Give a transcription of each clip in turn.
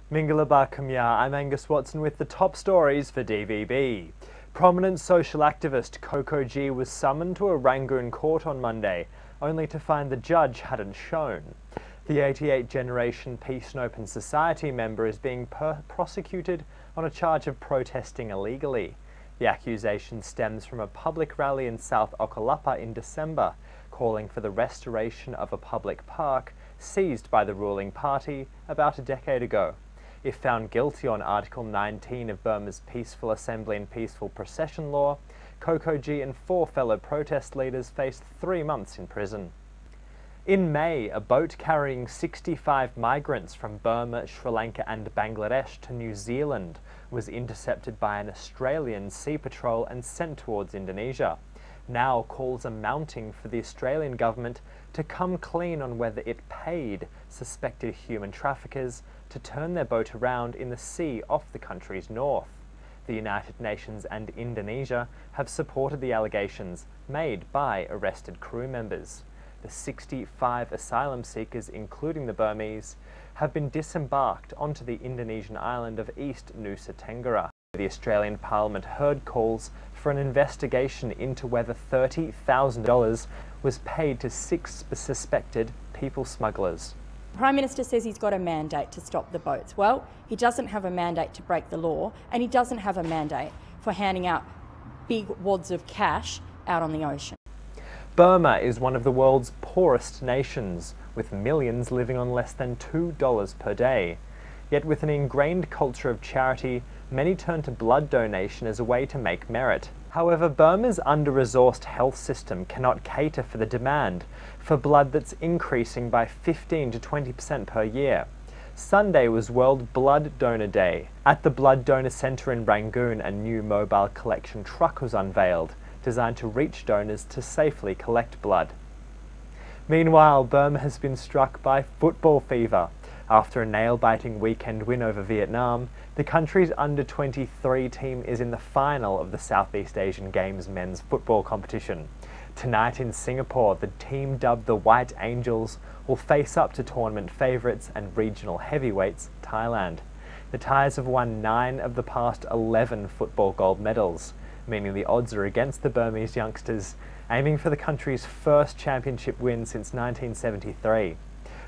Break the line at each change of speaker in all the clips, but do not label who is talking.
Mingala Kumya, I'm Angus Watson with the top stories for DVB. Prominent social activist Coco G was summoned to a Rangoon court on Monday, only to find the judge hadn't shown. The 88-generation Peace and Open Society member is being prosecuted on a charge of protesting illegally. The accusation stems from a public rally in South Okalapa in December, calling for the restoration of a public park seized by the ruling party about a decade ago. If found guilty on Article 19 of Burma's Peaceful Assembly and Peaceful Procession Law, Coco G and 4 fellow protest leaders faced 3 months in prison. In May, a boat carrying 65 migrants from Burma, Sri Lanka and Bangladesh to New Zealand was intercepted by an Australian sea patrol and sent towards Indonesia. Now calls are mounting for the Australian government to come clean on whether it paid suspected human traffickers to turn their boat around in the sea off the country's north. The United Nations and Indonesia have supported the allegations made by arrested crew members. The 65 asylum seekers, including the Burmese, have been disembarked onto the Indonesian island of East Nusa Tenggara. The Australian Parliament heard calls for an investigation into whether $30,000 was paid to 6 suspected people smugglers.
The Prime Minister says he's got a mandate to stop the boats. Well, he doesn't have a mandate to break the law, and he doesn't have a mandate for handing out big wads of cash out on the ocean.
Burma is one of the world's poorest nations, with millions living on less than $2 per day. Yet with an ingrained culture of charity, many turn to blood donation as a way to make merit. However, Burma's under-resourced health system cannot cater for the demand for blood that's increasing by 15 to 20% per year. Sunday was World Blood Donor Day. At the Blood Donor Centre in Rangoon, a new mobile collection truck was unveiled, designed to reach donors to safely collect blood. Meanwhile, Burma has been struck by football fever. After a nail-biting weekend win over Vietnam, the country's under-23 team is in the final of the Southeast Asian Games men's football competition. Tonight in Singapore, the team dubbed the White Angels will face up to tournament favourites and regional heavyweights Thailand. The Thais have won 9 of the past 11 football gold medals, meaning the odds are against the Burmese youngsters, aiming for the country's first championship win since 1973.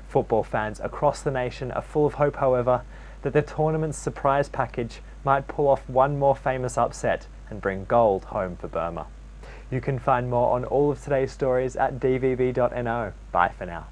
Football fans across the nation are full of hope, however, that the tournament's surprise package might pull off one more famous upset and bring gold home for Burma. You can find more on all of today's stories at dvb.no. Bye for now.